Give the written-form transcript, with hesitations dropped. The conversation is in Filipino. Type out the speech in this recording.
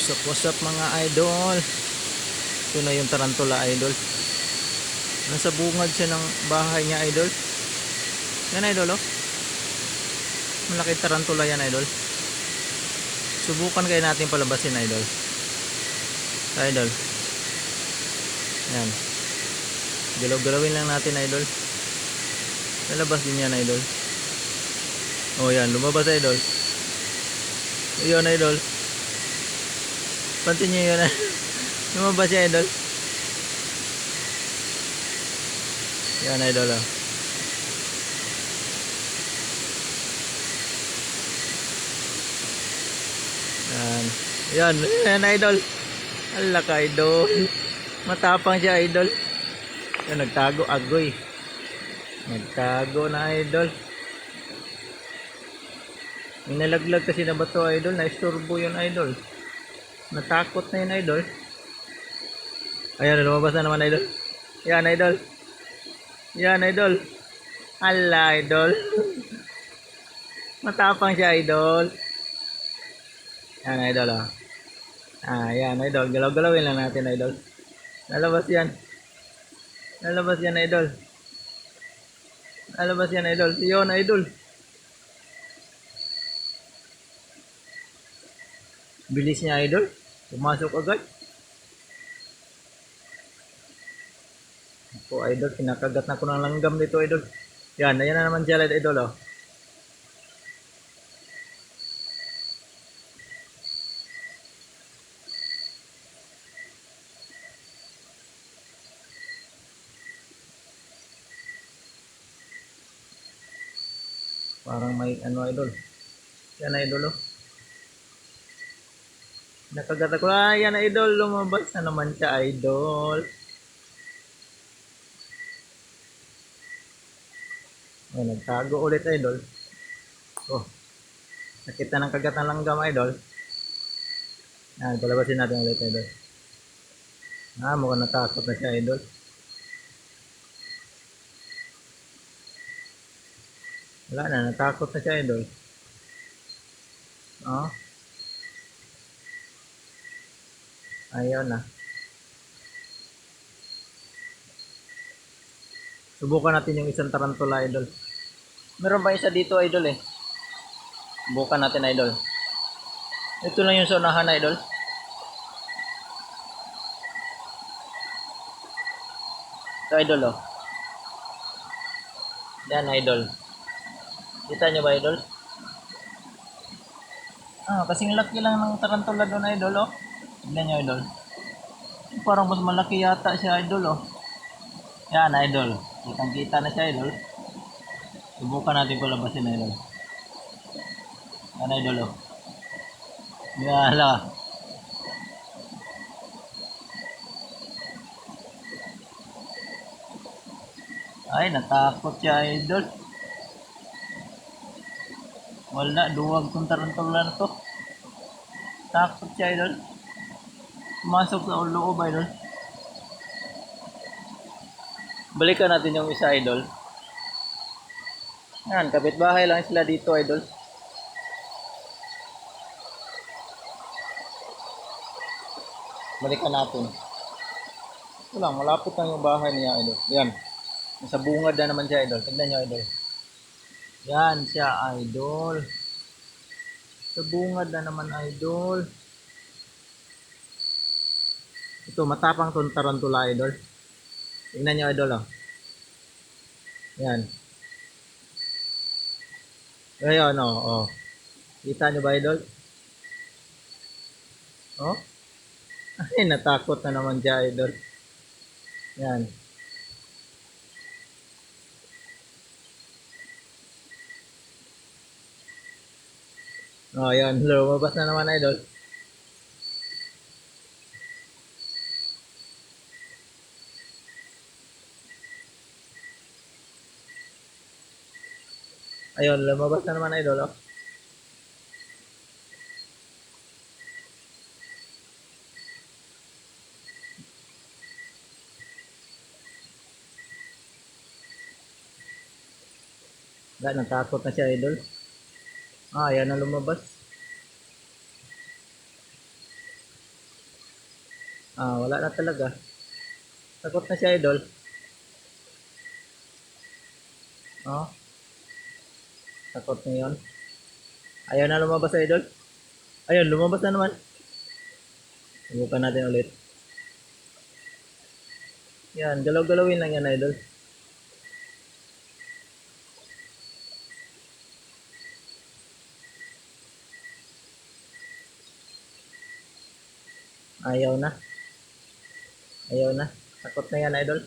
What's up mga idol? Ito na yung tarantula idol. Nasa bungad siya ng bahay niya idol. Yan idol oh. Malaki tarantula yan idol. Subukan kaya natin palabasin idol. Idol. Yan. Galaw-galawin lang natin idol. Lalabas din yan idol. Oh yan, lumabas idol. Yun idol. Pansin nyo yun. Lumabas siya idol. Yan idol oh. Yan. Yan idol. Ala ka idol. Matapang siya idol. Yan, nagtago agoy. Nagtago na idol. May nalaglag kasi na bato idol. Na-isturbo yun idol. Natakot na yun idol. Ayan, lumabas na naman idol. Yan idol. Yan idol. Ala idol. Matapang siya idol. Yan idol oh. Yan idol. Galaw-galawin lang natin idol. Lalabas yan. Lalabas yan idol. Lalabas yan idol. Yun idol. Bilis niya idol. Pumasok agad. Ako idol. Kinakagat na ko ng langgam dito idol. Yan. Ayan na naman siya idol oh. Parang may ano idol. Yan idol oh. Nakagat ako. Yan idol. Lumabas na naman siya idol. Ay, nagtago ulit idol. Oh. Nakita ng kagat ng langgam idol. Yan. Palabasin natin ulit idol. Mukhang natakot na siya idol. Wala na. Natakot na siya idol. Oh. Ayun na. Subukan natin yung isang tarantula idol. Meron ba isa dito idol eh? Subukan natin idol. Ito lang yung saunahan idol. Ito idol oh. Yan idol. Kita nyo ba idol? Kasing laki lang ng tarantula doon idol oh. Tignan nyo idol. Parang mas malaki yata siya idol oh. Yan idol. Kitang kita na siya idol. Subukan natin palabasin idol. Yan idol oh. Yala. Ay, natakot siya idol. Wala, duwag tong tarantula na to. Takot siya idol. Pumasok sa loob idol. Balikan natin yung isa idol. Yan, kapitbahay lang sila dito idol. Balikan natin. Ito lang, malapit lang yung bahay niya idol. Yan. Nasa bungad na naman siya idol. Tignan nyo idol. Yan siya idol. Sa bungad na naman idol. Ito, matapang tong tarantula idol. Tingnan nyo idol oh. Yan. Ngayon oh. Kita nyo ba idol? Oh. Ay, natakot na naman siya idol. Yan. Oh, yan. Lumabas na naman idol. Ayun, lumabas na naman idol oh. Natakot na siya idol. Ayan na lumabas. Wala na talaga. Takot na siya, idol. Oh, takot na yun. Ayaw na lumabas, idol. Ayun, lumabas na naman. Subukan natin ulit. Yan, galaw-galawin lang yan, idol. Ayaw na. Ayaw na. Takot na yan, idol.